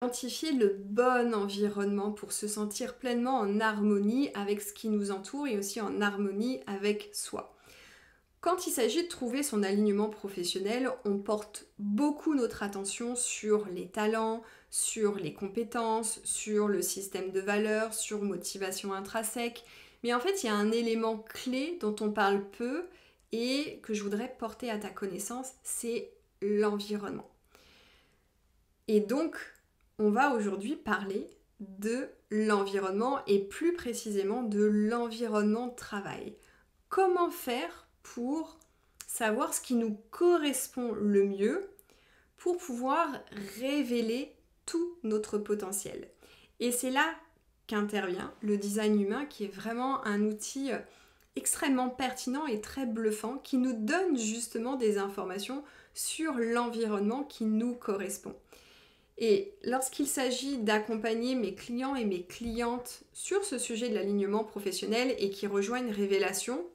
Identifier le bon environnement pour se sentir pleinement en harmonie avec ce qui nous entoure et aussi en harmonie avec soi. Quand il s'agit de trouver son alignement professionnel, on porte beaucoup notre attention sur les talents, sur les compétences, sur le système de valeurs, sur motivation intrinsèque. Mais en fait, il y a un élément clé dont on parle peu et que je voudrais porter à ta connaissance, c'est l'environnement. Et donc, on va aujourd'hui parler de l'environnement et plus précisément de l'environnement de travail. Comment faire pour savoir ce qui nous correspond le mieux pour pouvoir révéler tout notre potentiel. Et c'est là qu'intervient le design humain qui est vraiment un outil extrêmement pertinent et très bluffant qui nous donne justement des informations sur l'environnement qui nous correspond. Et lorsqu'il s'agit d'accompagner mes clients et mes clientes sur ce sujet de l'alignement professionnel et qui rejoignent Révélation,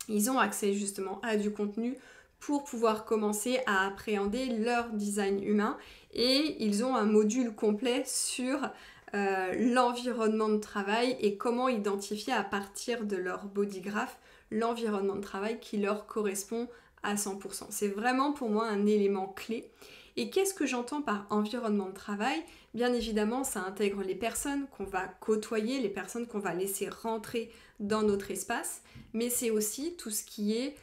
ils ont accès justement à du contenu pour pouvoir commencer à appréhender leur design humain et ils ont un module complet sur l'environnement de travail et comment identifier à partir de leur bodygraph l'environnement de travail qui leur correspond à 100%. C'est vraiment pour moi un élément clé. Et qu'est-ce que j'entends par environnement de travail? Bien évidemment, ça intègre les personnes qu'on va côtoyer, les personnes qu'on va laisser rentrer dans notre espace, mais c'est aussi tout ce qui est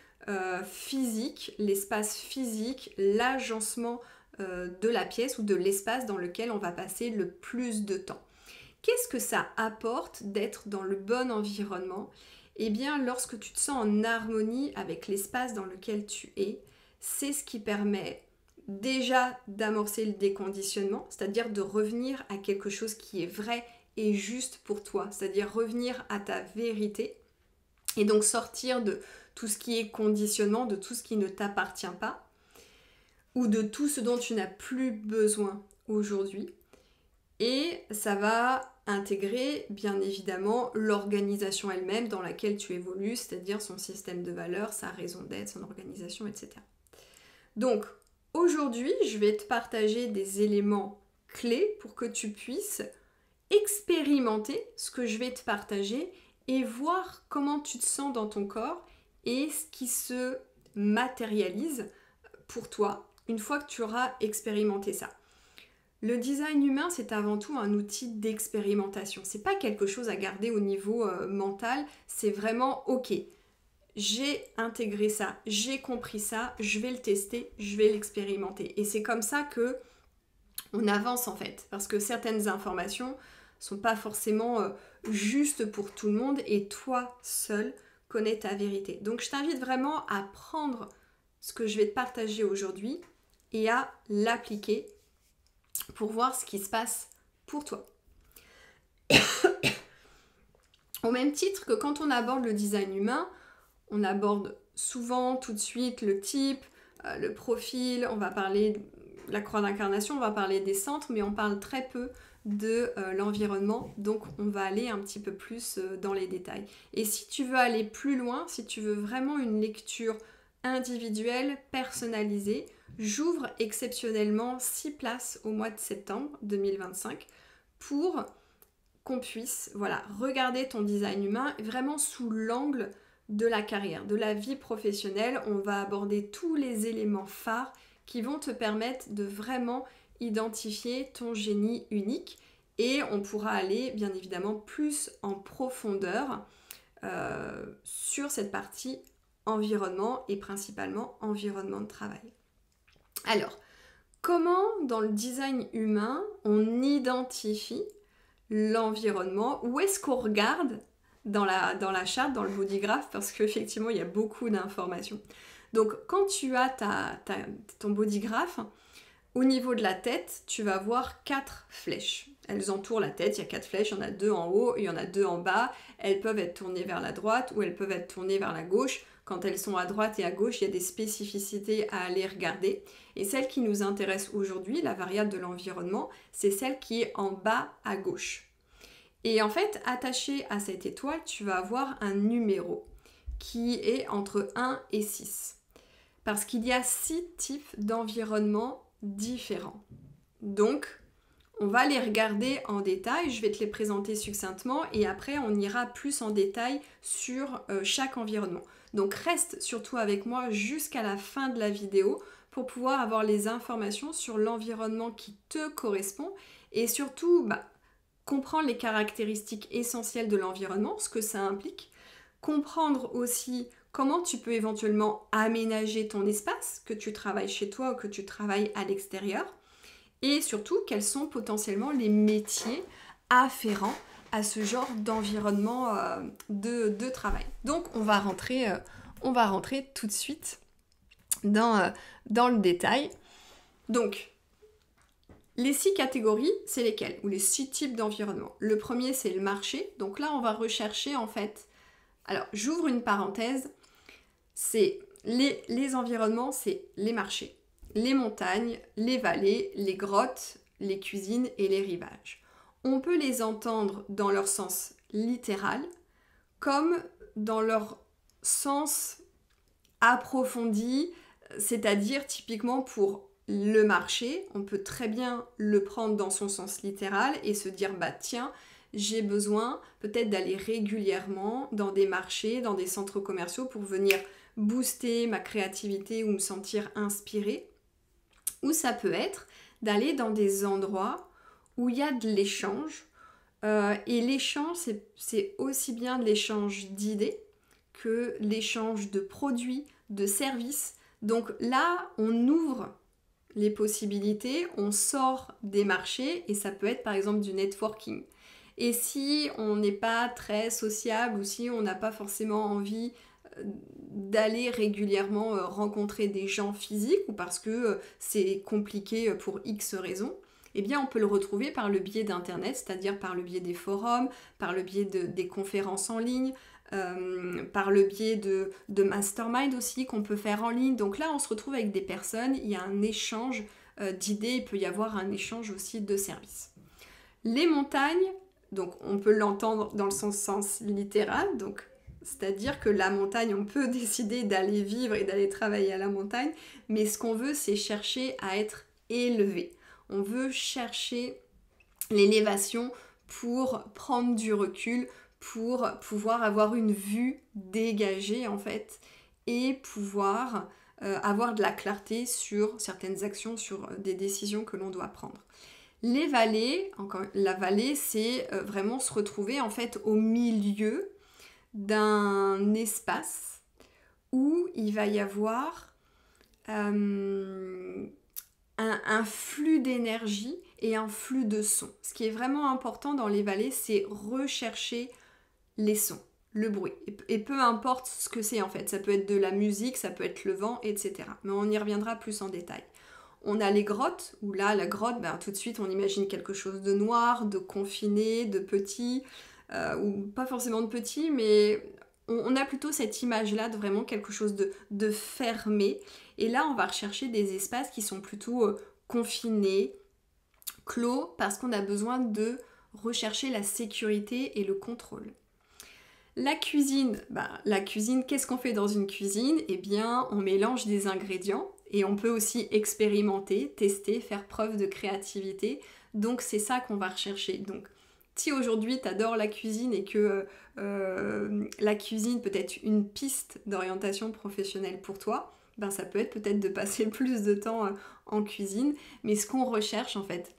physique, l'espace physique, l'agencement de la pièce ou de l'espace dans lequel on va passer le plus de temps. Qu'est-ce que ça apporte d'être dans le bon environnement? Eh bien, lorsque tu te sens en harmonie avec l'espace dans lequel tu es, c'est ce qui permet déjà d'amorcer le déconditionnement, c'est-à-dire de revenir à quelque chose qui est vrai et juste pour toi, c'est-à-dire revenir à ta vérité et donc sortir de tout ce qui est conditionnement, de tout ce qui ne t'appartient pas ou de tout ce dont tu n'as plus besoin aujourd'hui. Et ça va intégrer bien évidemment l'organisation elle-même dans laquelle tu évolues, c'est-à-dire son système de valeurs, sa raison d'être, son organisation, etc. Donc, aujourd'hui, je vais te partager des éléments clés pour que tu puisses expérimenter ce que je vais te partager et voir comment tu te sens dans ton corps et ce qui se matérialise pour toi une fois que tu auras expérimenté ça. Le design humain, c'est avant tout un outil d'expérimentation. C'est pas quelque chose à garder au niveau mental, c'est vraiment ok. J'ai intégré ça, j'ai compris ça, je vais le tester, je vais l'expérimenter. Et c'est comme ça que on avance en fait, parce que certaines informations sont pas forcément justes pour tout le monde et toi seul connais ta vérité. Donc je t'invite vraiment à prendre ce que je vais te partager aujourd'hui et à l'appliquer pour voir ce qui se passe pour toi. Au même titre que quand on aborde le design humain, on aborde souvent tout de suite le type, le profil, on va parler de la croix d'incarnation, on va parler des centres, mais on parle très peu de l'environnement, donc on va aller un petit peu plus dans les détails. Et si tu veux aller plus loin, si tu veux vraiment une lecture individuelle, personnalisée, j'ouvre exceptionnellement 6 places au mois de septembre 2025 pour qu'on puisse regarder ton design humain vraiment sous l'angle de la carrière, de la vie professionnelle. On va aborder tous les éléments phares qui vont te permettre de vraiment identifier ton génie unique et on pourra aller bien évidemment plus en profondeur sur cette partie environnement et principalement environnement de travail. Alors, comment dans le design humain on identifie l'environnement? Où est-ce qu'on regarde dans la charte, dans le bodygraph? Parce qu'effectivement, il y a beaucoup d'informations. Donc, quand tu as ton bodygraph, au niveau de la tête, tu vas voir 4 flèches. Elles entourent la tête, il y a 4 flèches, il y en a 2 en haut, il y en a 2 en bas. Elles peuvent être tournées vers la droite ou elles peuvent être tournées vers la gauche. Quand elles sont à droite et à gauche, il y a des spécificités à aller regarder. Et celle qui nous intéresse aujourd'hui, la variable de l'environnement, c'est celle qui est en bas à gauche. Et en fait, attaché à cette étoile, tu vas avoir un numéro qui est entre 1 et 6. Parce qu'il y a 6 types d'environnements différents. Donc, On va les regarder en détail, je vais te les présenter succinctement et après on ira plus en détail sur chaque environnement. Donc reste surtout avec moi jusqu'à la fin de la vidéo pour pouvoir avoir les informations sur l'environnement qui te correspond et surtout comprendre les caractéristiques essentielles de l'environnement, ce que ça implique, comprendre aussi comment tu peux éventuellement aménager ton espace, que tu travailles chez toi ou que tu travailles à l'extérieur, et surtout quels sont potentiellement les métiers afférents à ce genre d'environnement de travail. Donc on va rentrer tout de suite dans le détail. Donc, les 6 catégories, c'est lesquelles? Ou les 6 types d'environnement. Le premier, c'est le marché. Donc là, on va rechercher en fait... Alors, j'ouvre une parenthèse. C'est les environnements, c'est les marchés, les montagnes, les vallées, les grottes, les cuisines et les rivages. On peut les entendre dans leur sens littéral, comme dans leur sens approfondi, c'est-à-dire typiquement pour le marché, on peut très bien le prendre dans son sens littéral et se dire tiens, j'ai besoin peut-être d'aller régulièrement dans des marchés, dans des centres commerciaux pour venir booster ma créativité ou me sentir inspirée. Ou ça peut être d'aller dans des endroits où il y a de l'échange. Et l'échange, c'est aussi bien de l'échange d'idées que l'échange de produits, de services. Donc là, on ouvre les possibilités, on sort des marchés et ça peut être par exemple du networking. Et si on n'est pas très sociable ou si on n'a pas forcément envie d'aller régulièrement rencontrer des gens physiques ou parce que c'est compliqué pour X raisons, eh bien on peut le retrouver par le biais d'internet, c'est-à-dire par le biais des forums, par le biais des conférences en ligne, par le biais de mastermind aussi qu'on peut faire en ligne. Donc là on se retrouve avec des personnes, il y a un échange d'idées, il peut y avoir un échange aussi de services. Les montagnes, donc on peut l'entendre dans le sens littéral, donc c'est-à-dire que la montagne, on peut décider d'aller vivre et d'aller travailler à la montagne, mais ce qu'on veut, c'est chercher à être élevé. On veut chercher l'élévation pour prendre du recul, pour pouvoir avoir une vue dégagée en fait, et pouvoir avoir de la clarté sur certaines actions, sur des décisions que l'on doit prendre. Les vallées, la vallée, c'est vraiment se retrouver en fait au milieu d'un espace où il va y avoir un flux d'énergie et un flux de sons. Ce qui est vraiment important dans les vallées, c'est rechercher les sons, le bruit. Et peu importe ce que c'est en fait, ça peut être de la musique, ça peut être le vent, etc. Mais on y reviendra plus en détail. On a les grottes, où là, la grotte, tout de suite, on imagine quelque chose de noir, de confiné, de petit, ou pas forcément de petit, mais on a plutôt cette image-là de vraiment quelque chose de fermé. Et là, on va rechercher des espaces qui sont plutôt confinés, clos, parce qu'on a besoin de rechercher la sécurité et le contrôle. La cuisine, qu'est-ce qu'on fait dans une cuisine? Eh bien, on mélange des ingrédients et on peut aussi expérimenter, tester, faire preuve de créativité. Donc, c'est ça qu'on va rechercher. Donc, si aujourd'hui tu adores la cuisine et que la cuisine peut être une piste d'orientation professionnelle pour toi, ça peut être peut-être de passer plus de temps en cuisine. Mais ce qu'on recherche en fait,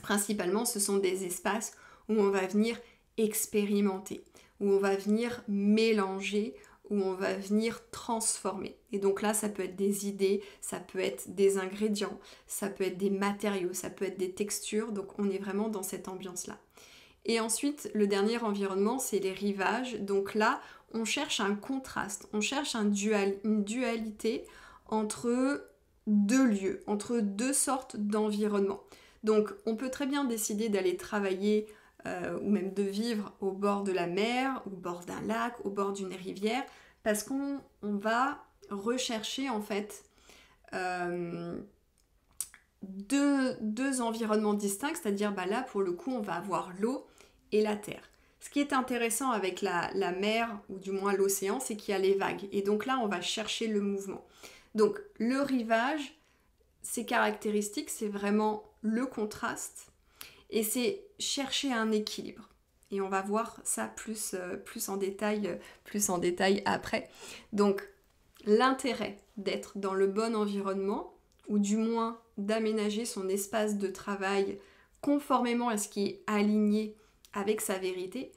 principalement, ce sont des espaces où on va venir expérimenter, où on va venir mélanger, où on va venir transformer. Et donc là, ça peut être des idées, ça peut être des ingrédients, ça peut être des matériaux, ça peut être des textures. Donc on est vraiment dans cette ambiance-là. Et ensuite, le dernier environnement, c'est les rivages. Donc là, on cherche un contraste, on cherche une dualité entre deux lieux, entre deux sortes d'environnements. Donc on peut très bien décider d'aller travailler ou même de vivre au bord de la mer, au bord d'un lac, au bord d'une rivière, parce qu'on va rechercher en fait deux environnements distincts, c'est-à-dire là pour le coup on va avoir l'eau et la terre. Ce qui est intéressant avec la mer, ou du moins l'océan, c'est qu'il y a les vagues. Et donc là on va chercher le mouvement. Donc le rivage, ses caractéristiques, c'est vraiment le contraste, Et c'est chercher un équilibre. Et on va voir ça plus en détail après. Donc, l'intérêt d'être dans le bon environnement, ou du moins d'aménager son espace de travail conformément à ce qui est aligné avec sa vérité,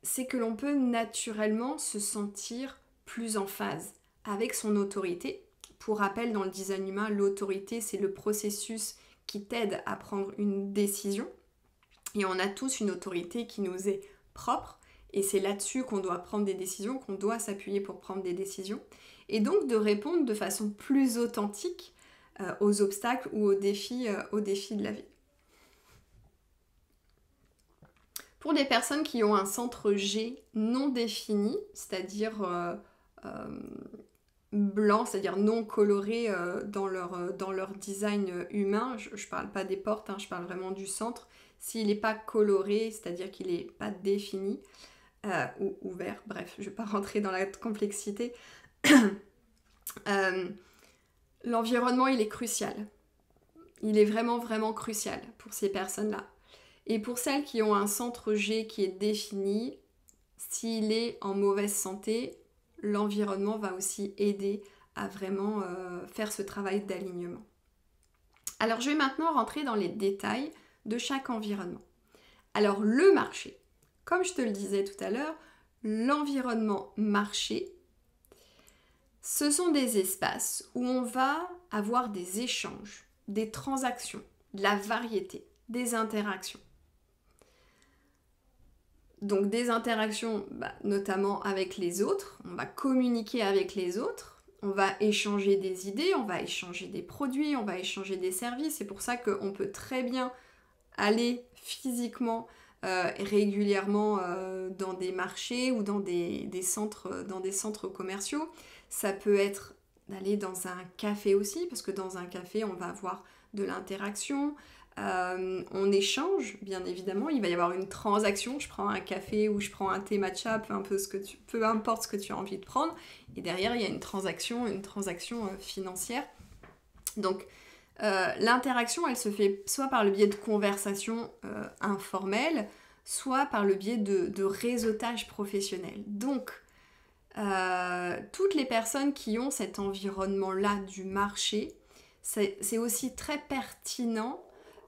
c'est que l'on peut naturellement se sentir plus en phase avec son autorité. Pour rappel, dans le design humain, l'autorité, c'est le processus qui t'aide à prendre une décision. Et on a tous une autorité qui nous est propre. Et c'est là-dessus qu'on doit prendre des décisions, qu'on doit s'appuyer pour prendre des décisions. Et donc de répondre de façon plus authentique aux obstacles ou aux défis de la vie. Pour des personnes qui ont un centre G non défini, c'est-à-dire blanc, c'est-à-dire non coloré dans leur design humain, je ne parle pas des portes, je parle vraiment du centre. S'il n'est pas coloré, c'est-à-dire qu'il n'est pas défini, ou ouvert, bref, je ne vais pas rentrer dans la complexité, l'environnement, il est crucial. Il est vraiment, vraiment crucial pour ces personnes-là. Et pour celles qui ont un centre G qui est défini, s'il est en mauvaise santé, l'environnement va aussi aider à vraiment faire ce travail d'alignement. Alors, je vais maintenant rentrer dans les détails de chaque environnement. Alors, le marché, comme je te le disais tout à l'heure, l'environnement marché, ce sont des espaces où on va avoir des échanges, des transactions, de la variété, des interactions. Donc des interactions notamment avec les autres, on va communiquer avec les autres, on va échanger des idées, on va échanger des produits, on va échanger des services. C'est pour ça qu'on peut très bien aller physiquement régulièrement dans des marchés ou dans des centres commerciaux. Ça peut être d'aller dans un café aussi, parce que dans un café, on va avoir de l'interaction. On échange, bien évidemment, il va y avoir une transaction, je prends un café ou je prends un thé matcha, peu importe ce que tu as envie de prendre, et derrière il y a une transaction financière. Donc l'interaction, elle se fait soit par le biais de conversations informelles, soit par le biais de réseautage professionnel. Donc toutes les personnes qui ont cet environnement-là du marché, c'est aussi très pertinent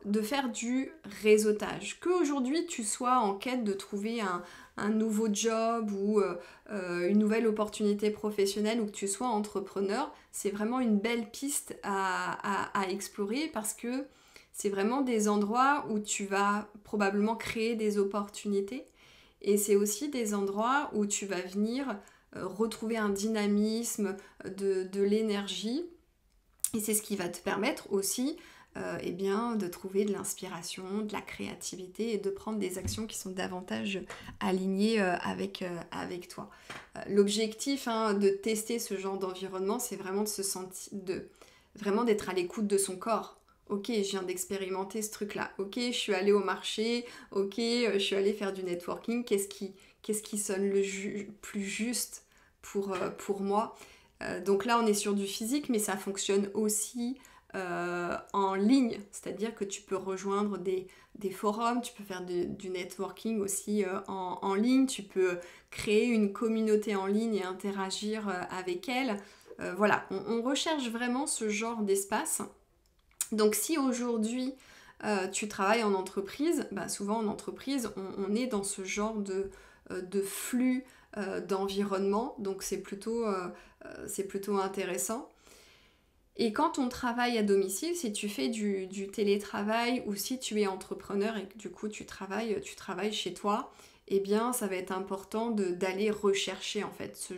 de faire du réseautage. Qu'aujourd'hui tu sois en quête de trouver un nouveau job ou une nouvelle opportunité professionnelle ou que tu sois entrepreneur, c'est vraiment une belle piste à explorer parce que c'est vraiment des endroits où tu vas probablement créer des opportunités et c'est aussi des endroits où tu vas venir retrouver un dynamisme, de l'énergie et c'est ce qui va te permettre aussi de trouver de l'inspiration, de la créativité et de prendre des actions qui sont davantage alignées avec toi. L'objectif de tester ce genre d'environnement, c'est vraiment de se sentir, vraiment d'être à l'écoute de son corps. Ok, je viens d'expérimenter ce truc-là. Ok, je suis allée au marché. Ok, je suis allée faire du networking. Qu'est-ce qui sonne le plus juste pour moi? Donc là, on est sur du physique, mais ça fonctionne aussi en ligne, c'est-à-dire que tu peux rejoindre des forums, tu peux faire du networking aussi en ligne, tu peux créer une communauté en ligne et interagir avec elle. Voilà, on recherche vraiment ce genre d'espace. Donc si aujourd'hui tu travailles en entreprise, souvent en entreprise, on est dans ce genre de flux d'environnement, donc c'est plutôt intéressant. Et quand on travaille à domicile, si tu fais du télétravail ou si tu es entrepreneur et que du coup tu travailles chez toi, eh bien ça va être important d'aller rechercher en fait ce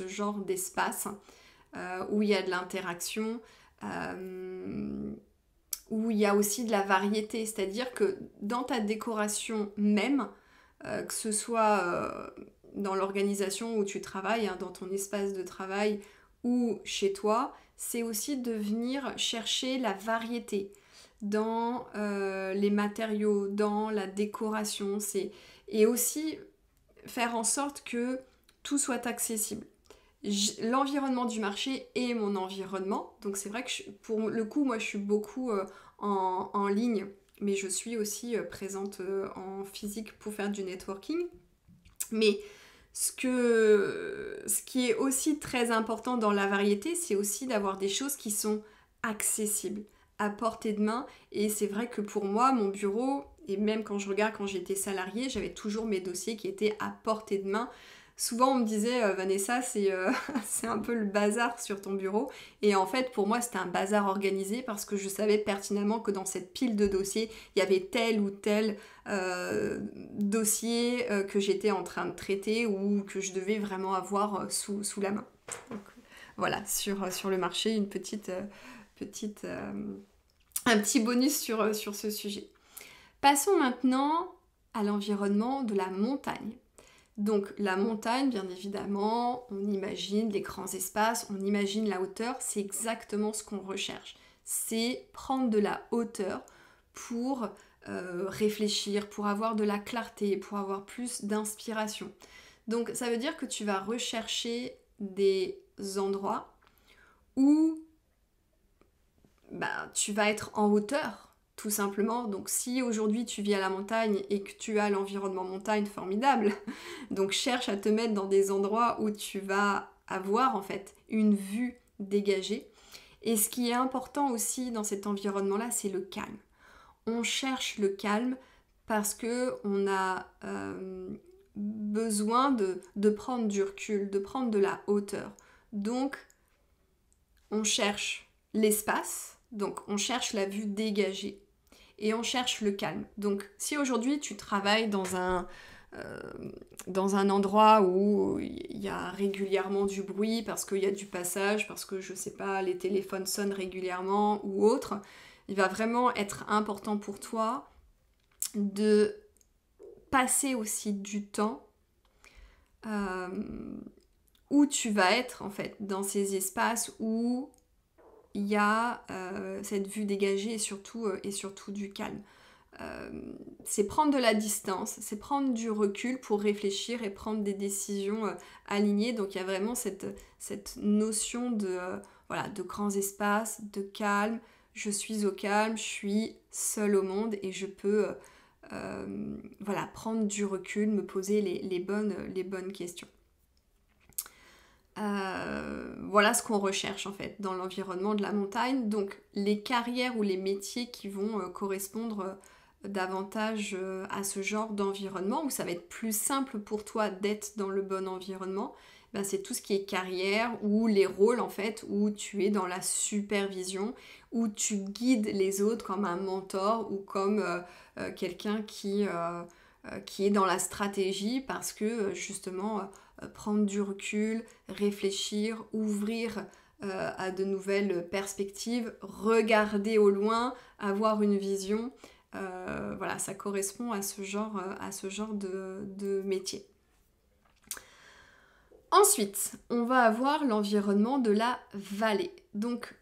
genre d'espace où il y a de l'interaction, où il y a aussi de la variété, c'est-à-dire que dans ta décoration même, que ce soit dans l'organisation où tu travailles, dans ton espace de travail ou chez toi, c'est aussi de venir chercher la variété dans les matériaux, dans la décoration, et aussi faire en sorte que tout soit accessible. L'environnement du marché est mon environnement, donc c'est vrai que pour le coup, moi je suis beaucoup en ligne mais je suis aussi présente en physique pour faire du networking. Mais ce qui est aussi très important dans la variété, c'est aussi d'avoir des choses qui sont accessibles, à portée de main. Et c'est vrai que pour moi, mon bureau, et même quand je regarde quand j'étais salariée, j'avais toujours mes dossiers qui étaient à portée de main. Souvent on me disait Vanessa, c'est un peu le bazar sur ton bureau. Et en fait pour moi c'était un bazar organisé parce que je savais pertinemment que dans cette pile de dossiers, il y avait tel ou tel dossier que j'étais en train de traiter ou que je devais vraiment avoir sous la main. Donc, voilà, sur le marché, un petit bonus sur ce sujet. Passons maintenant à l'environnement de la montagne. Donc la montagne, bien évidemment, on imagine les grands espaces, on imagine la hauteur, c'est exactement ce qu'on recherche. C'est prendre de la hauteur pour réfléchir, pour avoir de la clarté, pour avoir plus d'inspiration. Donc ça veut dire que tu vas rechercher des endroits où tu vas être en hauteur, tout simplement. Donc si aujourd'hui tu vis à la montagne et que tu as l'environnement montagne, formidable. Donc cherche à te mettre dans des endroits où tu vas avoir en fait une vue dégagée. Et ce qui est important aussi dans cet environnement-là, c'est le calme. On cherche le calme parce que on a besoin de prendre du recul, de prendre de la hauteur. Donc on cherche l'espace, donc on cherche la vue dégagée. Et on cherche le calme. Donc si aujourd'hui tu travailles dans un endroit où il y a régulièrement du bruit, parce qu'il y a du passage, parce que je sais pas, les téléphones sonnent régulièrement ou autre, il va vraiment être important pour toi de passer aussi du temps où tu vas être en fait dans ces espaces où il y a cette vue dégagée et surtout du calme. C'est prendre de la distance, c'est prendre du recul pour réfléchir et prendre des décisions alignées. Donc il y a vraiment cette notion de grands espaces, de calme. Je suis au calme, je suis seule au monde et je peux prendre du recul, me poser les bonnes questions. Voilà ce qu'on recherche en fait dans l'environnement de la montagne. Donc les carrières ou les métiers qui vont correspondre davantage à ce genre d'environnement, où ça va être plus simple pour toi d'être dans le bon environnement, c'est tout ce qui est carrière ou les rôles en fait où tu es dans la supervision, où tu guides les autres comme un mentor ou comme quelqu'un qui est dans la stratégie parce que justement prendre du recul, réfléchir, ouvrir à de nouvelles perspectives, regarder au loin, avoir une vision. Ça correspond à ce genre de métier. Ensuite, on va avoir l'environnement de la vallée. Donc,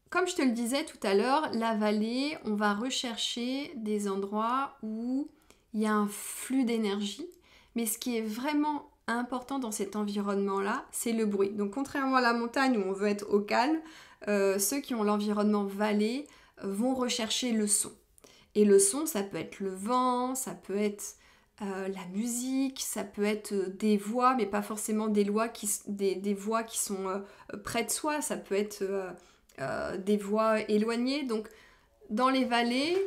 comme je te le disais tout à l'heure, la vallée, on va rechercher des endroits où il y a un flux d'énergie, mais ce qui est vraiment important dans cet environnement-là, c'est le bruit. Donc contrairement à la montagne où on veut être au calme, ceux qui ont l'environnement vallée vont rechercher le son. Et le son, ça peut être le vent, ça peut être la musique, ça peut être des voix, mais pas forcément des voix qui sont près de soi, ça peut être des voix éloignées. Donc dans les vallées,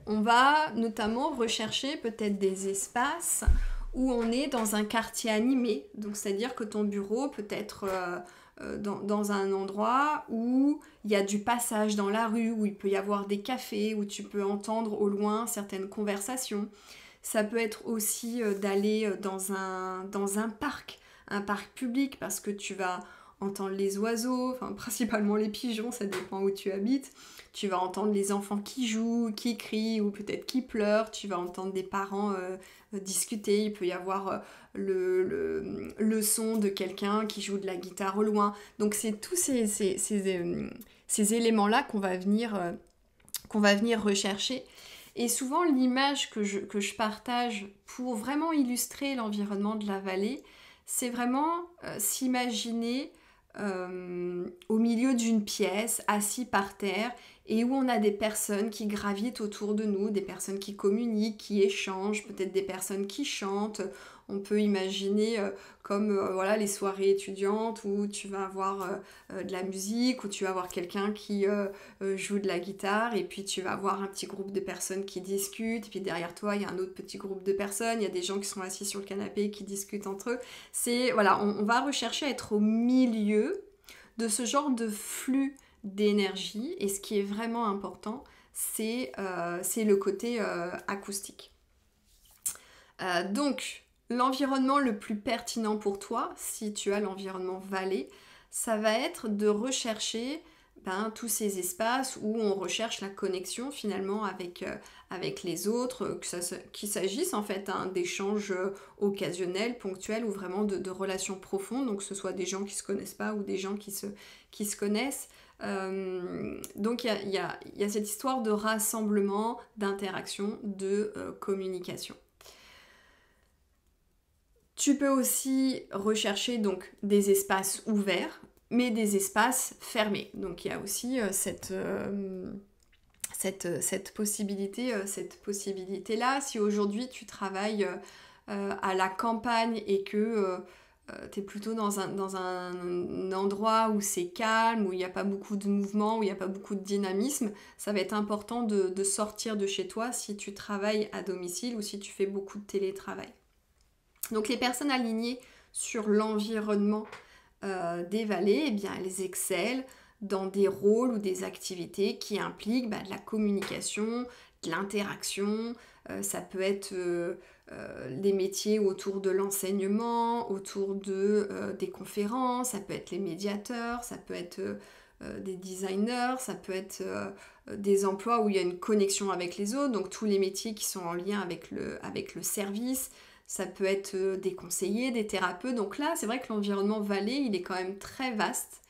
on va notamment rechercher peut-être des espaces où on est dans un quartier animé. Donc c'est-à-dire que ton bureau peut être dans un endroit où il y a du passage dans la rue, où il peut y avoir des cafés, où tu peux entendre au loin certaines conversations. Ça peut être aussi d'aller dans un parc public, parce que tu vas entendre les oiseaux, enfin principalement les pigeons, ça dépend où tu habites. Tu vas entendre les enfants qui jouent, qui crient ou peut-être qui pleurent. Tu vas entendre des parents discuter. Il peut y avoir le son de quelqu'un qui joue de la guitare au loin. Donc c'est tous ces éléments-là qu'on va venir rechercher. Et souvent l'image que je partage pour vraiment illustrer l'environnement de la vallée, c'est vraiment s'imaginer au milieu d'une pièce, assis par terre, et où on a des personnes qui gravitent autour de nous, des personnes qui communiquent, qui échangent, peut-être des personnes qui chantent. On peut imaginer comme voilà, les soirées étudiantes où tu vas avoir de la musique, où tu vas avoir quelqu'un qui joue de la guitare, et puis tu vas avoir un petit groupe de personnes qui discutent, et puis derrière toi il y a un autre petit groupe de personnes, il y a des gens qui sont assis sur le canapé qui discutent entre eux. C'est voilà, on va rechercher à être au milieu de ce genre de flux d'énergie, et ce qui est vraiment important, c'est le côté acoustique. Donc, l'environnement le plus pertinent pour toi, si tu as l'environnement vallée, ça va être de rechercher tous ces espaces où on recherche la connexion finalement avec les autres, qu'il s'agisse en fait d'échanges occasionnels, ponctuels, ou vraiment de relations profondes, donc que ce soit des gens qui se connaissent pas ou des gens qui se connaissent. Donc il y a cette histoire de rassemblement, d'interaction, de communication. Tu peux aussi rechercher donc des espaces ouverts, mais des espaces fermés. Donc il y a aussi cette possibilité-là. Si aujourd'hui tu travailles à la campagne et que tu es plutôt dans un endroit où c'est calme, où il n'y a pas beaucoup de mouvement, où il n'y a pas beaucoup de dynamisme, ça va être important de sortir de chez toi si tu travailles à domicile ou si tu fais beaucoup de télétravail. Donc les personnes alignées sur l'environnement des vallées, eh bien, elles excellent dans des rôles ou des activités qui impliquent de la communication, de l'interaction. Ça peut être les métiers autour de l'enseignement, autour des conférences, ça peut être les médiateurs, ça peut être des designers, ça peut être des emplois où il y a une connexion avec les autres, donc tous les métiers qui sont en lien avec le service. Ça peut être des conseillers, des thérapeutes. Donc là, c'est vrai que l'environnement vallée, il est quand même très vaste.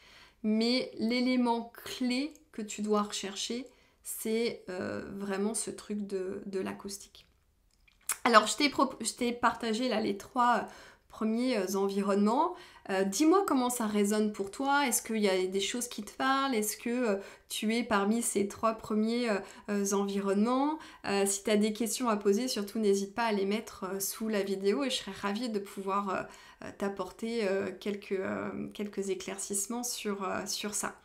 Mais l'élément clé que tu dois rechercher, c'est vraiment ce truc de l'acoustique. Alors, je t'ai partagé là les 3 premiers environnements. Dis-moi comment ça résonne pour toi. Est-ce qu'il y a des choses qui te parlent? Est-ce que tu es parmi ces 3 premiers environnements? Si tu as des questions à poser, surtout n'hésite pas à les mettre sous la vidéo, et je serais ravie de pouvoir t'apporter quelques éclaircissements sur ça.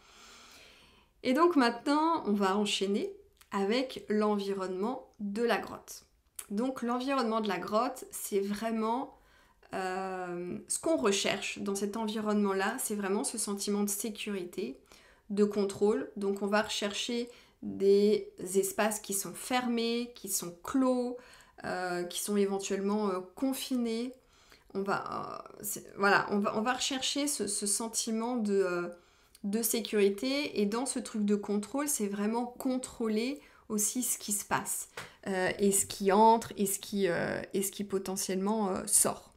Et donc maintenant, on va enchaîner avec l'environnement de la grotte. Donc l'environnement de la grotte, c'est vraiment ce qu'on recherche dans cet environnement-là, c'est vraiment ce sentiment de sécurité, de contrôle. Donc on va rechercher des espaces qui sont fermés, qui sont clos, qui sont éventuellement confinés. On va rechercher ce sentiment de sécurité, et dans ce truc de contrôle, c'est vraiment contrôler aussi ce qui se passe, et ce qui entre et ce qui potentiellement sort.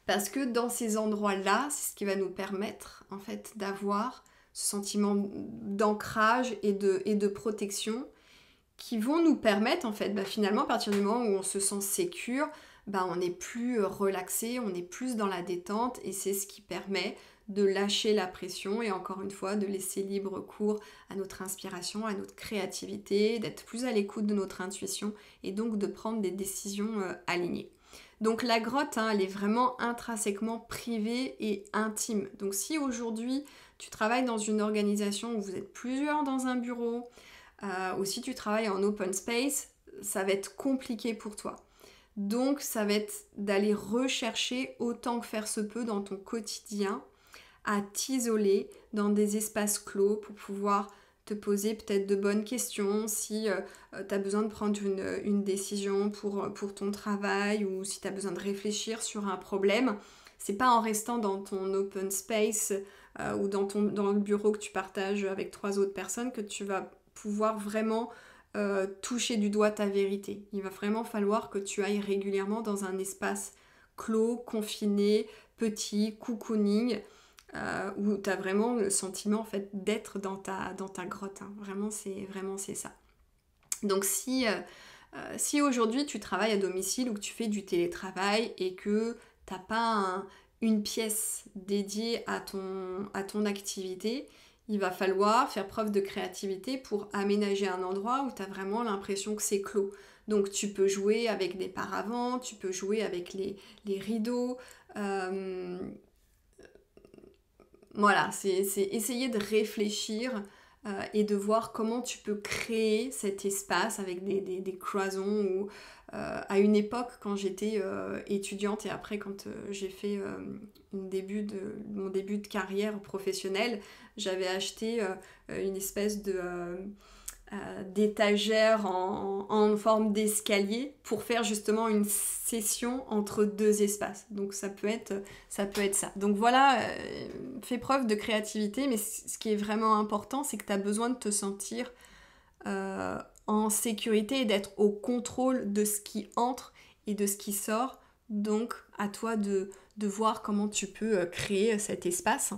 Parce que dans ces endroits-là, c'est ce qui va nous permettre en fait d'avoir ce sentiment d'ancrage et de protection, qui vont nous permettre en fait, finalement, à partir du moment où on se sent sécure, on est plus relaxé, on est plus dans la détente, et c'est ce qui permet de lâcher la pression et encore une fois de laisser libre cours à notre inspiration, à notre créativité, d'être plus à l'écoute de notre intuition et donc de prendre des décisions alignées. Donc la grotte, elle est vraiment intrinsèquement privée et intime. Donc si aujourd'hui tu travailles dans une organisation où vous êtes plusieurs dans un bureau, ou si tu travailles en open space, ça va être compliqué pour toi. Donc ça va être d'aller rechercher autant que faire se peut dans ton quotidien à t'isoler dans des espaces clos pour pouvoir te poser peut-être de bonnes questions si tu as besoin de prendre une décision pour ton travail, ou si tu as besoin de réfléchir sur un problème. C'est pas en restant dans ton open space ou dans le bureau que tu partages avec 3 autres personnes que tu vas pouvoir vraiment toucher du doigt ta vérité. Il va vraiment falloir que tu ailles régulièrement dans un espace clos, confiné, petit, cocooning, où tu as vraiment le sentiment en fait d'être dans ta grotte. Vraiment c'est ça. Donc si aujourd'hui tu travailles à domicile ou que tu fais du télétravail et que tu n'as pas une pièce dédiée à ton activité, il va falloir faire preuve de créativité pour aménager un endroit où tu as vraiment l'impression que c'est clos. Donc tu peux jouer avec des paravents, tu peux jouer avec les rideaux. Voilà, c'est essayer de réfléchir et de voir comment tu peux créer cet espace avec des cloisons. Ou, à une époque, quand j'étais étudiante et après quand j'ai fait mon début de carrière professionnelle, j'avais acheté une espèce d'étagère en forme d'escalier pour faire justement une session entre deux espaces. Donc ça peut être ça. Donc voilà, fais preuve de créativité, mais ce qui est vraiment important, c'est que tu as besoin de te sentir en sécurité et d'être au contrôle de ce qui entre et de ce qui sort. Donc à toi de voir comment tu peux créer cet espace.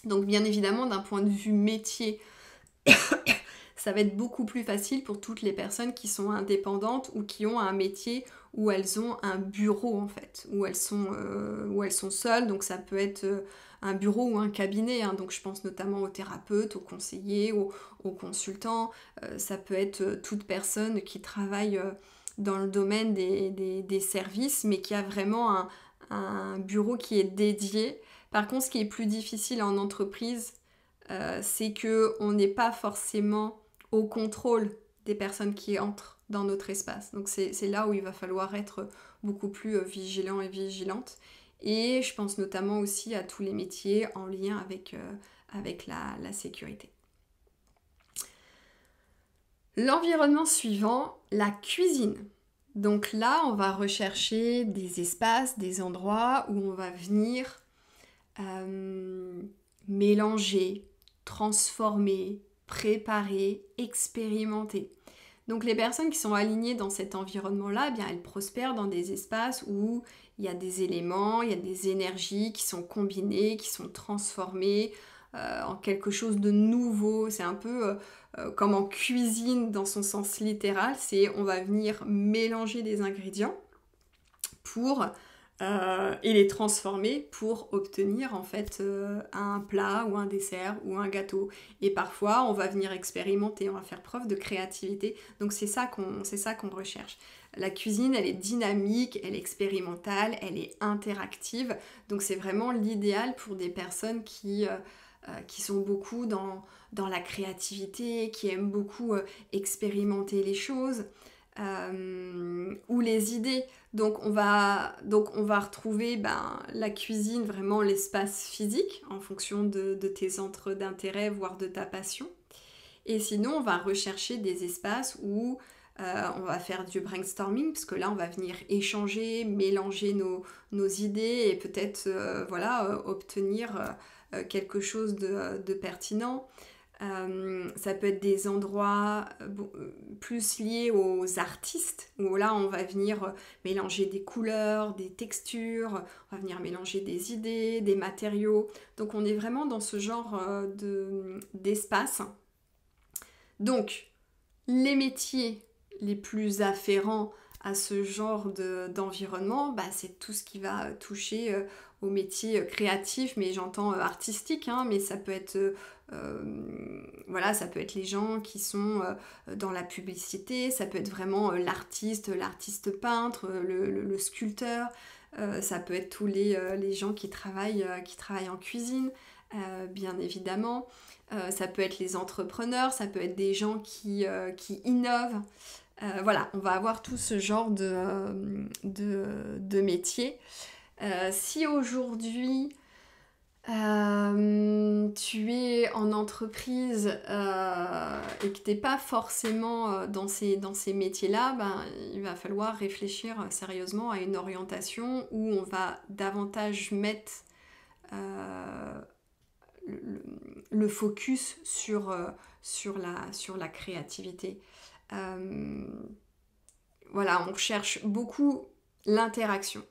Donc bien évidemment, d'un point de vue métier, ça va être beaucoup plus facile pour toutes les personnes qui sont indépendantes ou qui ont un métier où elles ont un bureau en fait, où elles sont seules. Donc ça peut être un bureau ou un cabinet, hein. Donc je pense notamment aux thérapeutes, aux conseillers, aux consultants. Ça peut être toute personne qui travaille dans le domaine des services, mais qui a vraiment un bureau qui est dédié. Par contre, ce qui est plus difficile en entreprise, c'est qu'on n'est pas forcément au contrôle des personnes qui entrent dans notre espace. Donc c'est là où il va falloir être beaucoup plus vigilant et vigilante. Et je pense notamment aussi à tous les métiers en lien avec la sécurité. L'environnement suivant, la cuisine. Donc là, on va rechercher des espaces, des endroits où on va venir mélanger, transformer, préparer, expérimenter. Donc les personnes qui sont alignées dans cet environnement-là, eh bien, elles prospèrent dans des espaces où il y a des éléments, il y a des énergies qui sont combinées, qui sont transformées en quelque chose de nouveau. C'est un peu comme en cuisine dans son sens littéral, c'est on va venir mélanger des ingrédients et les transformer pour obtenir en fait un plat ou un dessert ou un gâteau. Et parfois on va venir expérimenter, on va faire preuve de créativité. Donc c'est ça qu'on recherche. La cuisine, elle est dynamique, elle est expérimentale, elle est interactive. Donc c'est vraiment l'idéal pour des personnes qui sont beaucoup dans la créativité, qui aiment beaucoup expérimenter les choses. Ou les idées. Donc on va retrouver la cuisine, vraiment l'espace physique en fonction de tes centres d'intérêt, voire de ta passion. Et sinon, on va rechercher des espaces où on va faire du brainstorming, parce que là, on va venir échanger, mélanger nos idées et peut-être obtenir quelque chose de pertinent. Ça peut être des endroits plus liés aux artistes, où là on va venir mélanger des couleurs, des textures, on va venir mélanger des idées, des matériaux. Donc on est vraiment dans ce genre d'espace. Donc les métiers les plus afférents à ce genre d'environnement, c'est tout ce qui va toucher aux métiers créatifs, mais j'entends artistiques, hein, mais ça peut être ça peut être les gens qui sont dans la publicité, ça peut être vraiment l'artiste peintre, le sculpteur, ça peut être tous les gens qui travaillent en cuisine, bien évidemment. Ça peut être les entrepreneurs, ça peut être des gens qui innovent. Voilà, on va avoir tout ce genre de métiers. Si aujourd'hui tu es en entreprise et que tu n'es pas forcément dans ces métiers-là, il va falloir réfléchir sérieusement à une orientation où on va davantage mettre le focus sur la créativité. On cherche beaucoup l'interaction,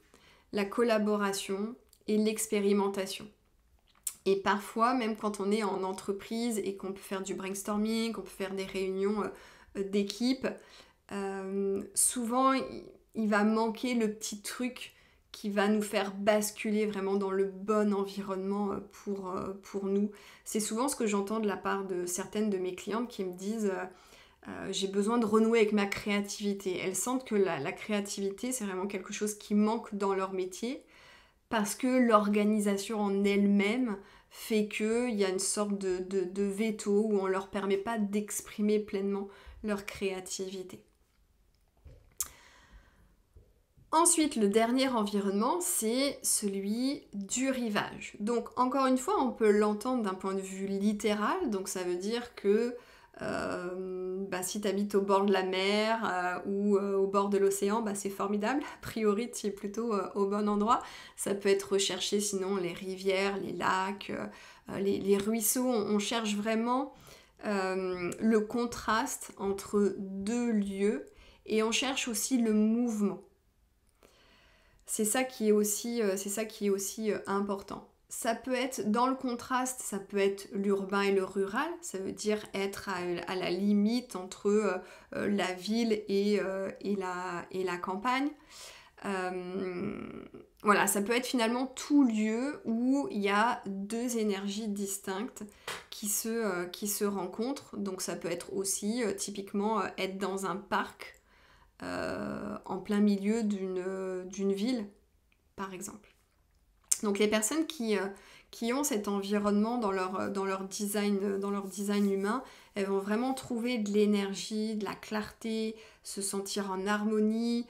la collaboration et l'expérimentation. Et parfois, même quand on est en entreprise et qu'on peut faire du brainstorming, qu'on peut faire des réunions d'équipe, souvent il va manquer le petit truc qui va nous faire basculer vraiment dans le bon environnement pour nous. C'est souvent ce que j'entends de la part de certaines de mes clientes qui me disent j'ai besoin de renouer avec ma créativité. Elles sentent que la créativité, c'est vraiment quelque chose qui manque dans leur métier parce que l'organisation en elle-même fait qu'il y a une sorte de veto où on ne leur permet pas d'exprimer pleinement leur créativité. Ensuite, le dernier environnement, c'est celui du rivage. Donc, encore une fois, on peut l'entendre d'un point de vue littéral. Donc, ça veut dire que si tu habites au bord de la mer ou au bord de l'océan, c'est formidable. A priori, tu es plutôt au bon endroit. Ça peut être recherché, sinon, les rivières, les lacs, les ruisseaux. On cherche vraiment le contraste entre deux lieux et on cherche aussi le mouvement. C'est ça qui est aussi important. Ça peut être, dans le contraste, ça peut être l'urbain et le rural, ça veut dire être à la limite entre la ville et la campagne. Voilà, ça peut être finalement tout lieu où il y a deux énergies distinctes qui se rencontrent. Donc ça peut être aussi typiquement être dans un parc en plein milieu d'une ville, par exemple. Donc les personnes qui ont cet environnement dans leur design humain, elles vont vraiment trouver de l'énergie, de la clarté, se sentir en harmonie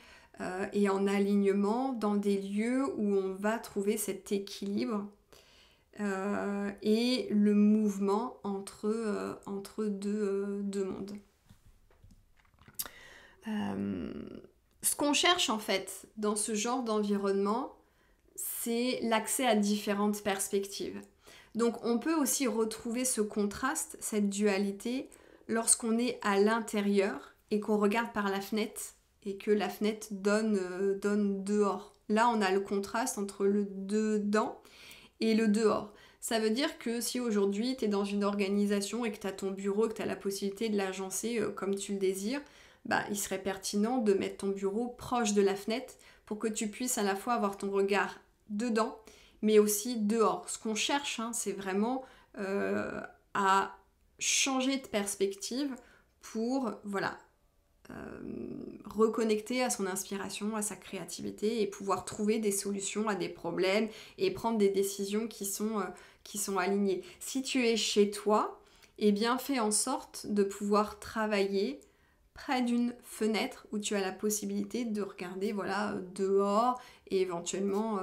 et en alignement dans des lieux où on va trouver cet équilibre et le mouvement entre deux mondes. Ce qu'on cherche en fait dans ce genre d'environnement, c'est l'accès à différentes perspectives. Donc on peut aussi retrouver ce contraste, cette dualité, lorsqu'on est à l'intérieur et qu'on regarde par la fenêtre et que la fenêtre donne dehors. Là, on a le contraste entre le dedans et le dehors. Ça veut dire que si aujourd'hui tu es dans une organisation et que tu as ton bureau, que tu as la possibilité de l'agencer comme tu le désires, il serait pertinent de mettre ton bureau proche de la fenêtre pour que tu puisses à la fois avoir ton regard dedans, mais aussi dehors. Ce qu'on cherche, c'est vraiment à changer de perspective pour reconnecter à son inspiration, à sa créativité et pouvoir trouver des solutions à des problèmes et prendre des décisions qui sont alignées. Si tu es chez toi, fais en sorte de pouvoir travailler près d'une fenêtre où tu as la possibilité de regarder dehors et éventuellement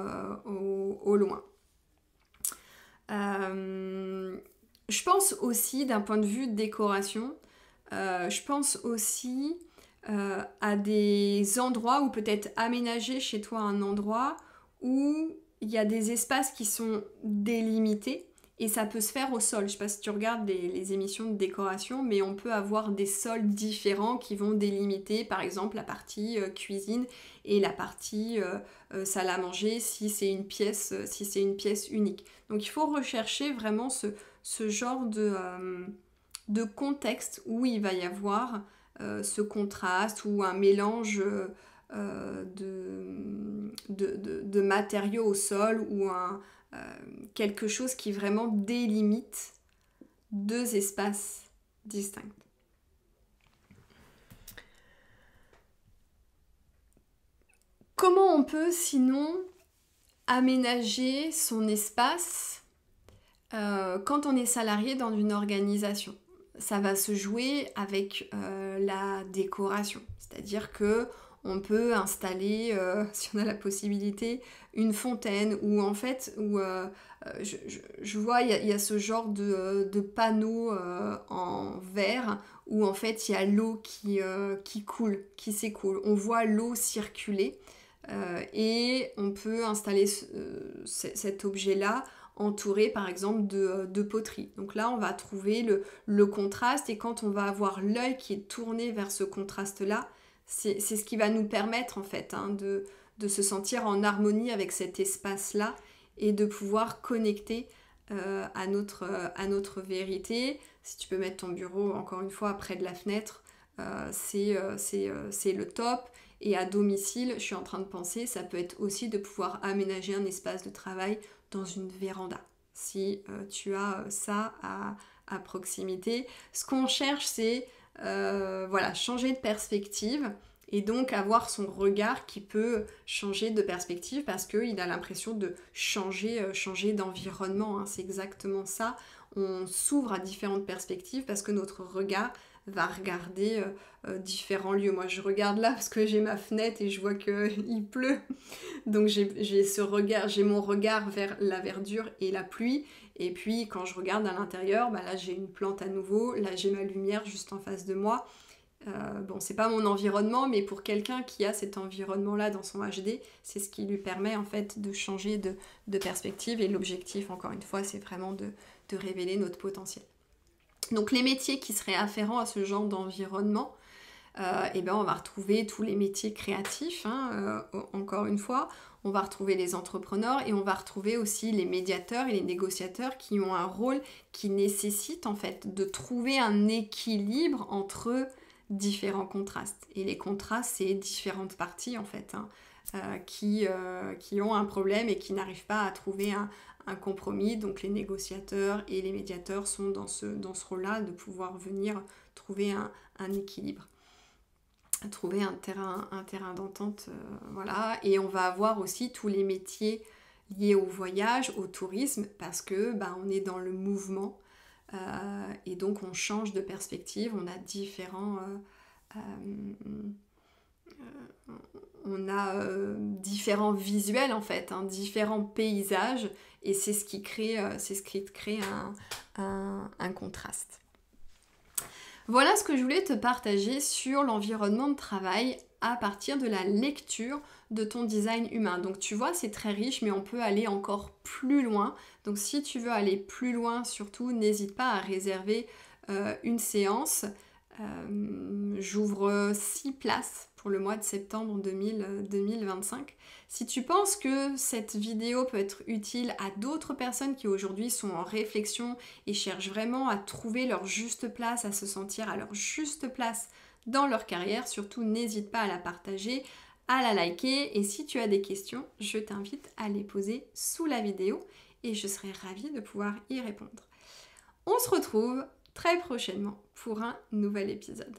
au loin. Je pense aussi d'un point de vue décoration, je pense aussi à des endroits où peut-être aménager chez toi un endroit où il y a des espaces qui sont délimités. Et ça peut se faire au sol. Je ne sais pas si tu regardes les émissions de décoration, mais on peut avoir des sols différents qui vont délimiter, par exemple, la partie cuisine et la partie salle à manger si c'est une pièce unique. Donc il faut rechercher vraiment ce genre de contexte où il va y avoir ce contraste ou un mélange de matériaux au sol ou quelque chose qui vraiment délimite deux espaces distincts. Comment on peut sinon aménager son espace quand on est salarié dans une organisation? Ça va se jouer avec la décoration, c'est-à-dire que on peut installer, si on a la possibilité, une fontaine où en fait, je vois il y a ce genre de panneaux en verre où en fait il y a l'eau qui coule, qui s'écoule. On voit l'eau circuler et on peut installer cet objet-là entouré par exemple de poterie. Donc là on va trouver le contraste et quand on va avoir l'œil qui est tourné vers ce contraste-là, c'est ce qui va nous permettre en fait de se sentir en harmonie avec cet espace-là et de pouvoir connecter à notre vérité. Si tu peux mettre ton bureau encore une fois près de la fenêtre, c'est le top. Et à domicile, je suis en train de penser, ça peut être aussi de pouvoir aménager un espace de travail dans une véranda. Si tu as ça à proximité. Ce qu'on cherche, c'est voilà, changer de perspective et donc avoir son regard qui peut changer de perspective parce qu'il a l'impression de changer d'environnement. Hein. C'est exactement ça. On s'ouvre à différentes perspectives parce que notre regard va regarder différents lieux. Moi, je regarde là parce que j'ai ma fenêtre et je vois qu'il pleut. Donc j'ai mon regard vers la verdure et la pluie. Et puis quand je regarde à l'intérieur, bah là j'ai une plante à nouveau, là j'ai ma lumière juste en face de moi. Bon, c'est pas mon environnement, mais pour quelqu'un qui a cet environnement-là dans son HD, c'est ce qui lui permet en fait de changer de perspective. Et l'objectif, encore une fois, c'est vraiment de révéler notre potentiel. Donc les métiers qui seraient afférents à ce genre d'environnement, et ben on va retrouver tous les métiers créatifs, hein, encore une fois, on va retrouver les entrepreneurs et on va retrouver aussi les médiateurs et les négociateurs qui ont un rôle qui nécessite en fait de trouver un équilibre entre différents contrastes. Et les contrastes, c'est différentes parties en fait, hein, qui ont un problème et qui n'arrivent pas à trouver un compromis. Donc les négociateurs et les médiateurs sont dans ce rôle-là de pouvoir venir trouver un équilibre, trouver un terrain d'entente, voilà. Et on va avoir aussi tous les métiers liés au voyage, au tourisme, parce que bah, on est dans le mouvement et donc on change de perspective, on a différents visuels en fait, hein, différents paysages, et c'est ce qui crée un contraste. Voilà ce que je voulais te partager sur l'environnement de travail à partir de la lecture de ton design humain. Donc tu vois, c'est très riche, mais on peut aller encore plus loin. Donc si tu veux aller plus loin, surtout, n'hésite pas à réserver une séance. J'ouvre 6 places pour le mois de septembre 2025. Si tu penses que cette vidéo peut être utile à d'autres personnes qui aujourd'hui sont en réflexion et cherchent vraiment à trouver leur juste place, à se sentir à leur juste place dans leur carrière, surtout n'hésite pas à la partager, à la liker, et si tu as des questions, je t'invite à les poser sous la vidéo et je serai ravie de pouvoir y répondre. On se retrouve très prochainement pour un nouvel épisode.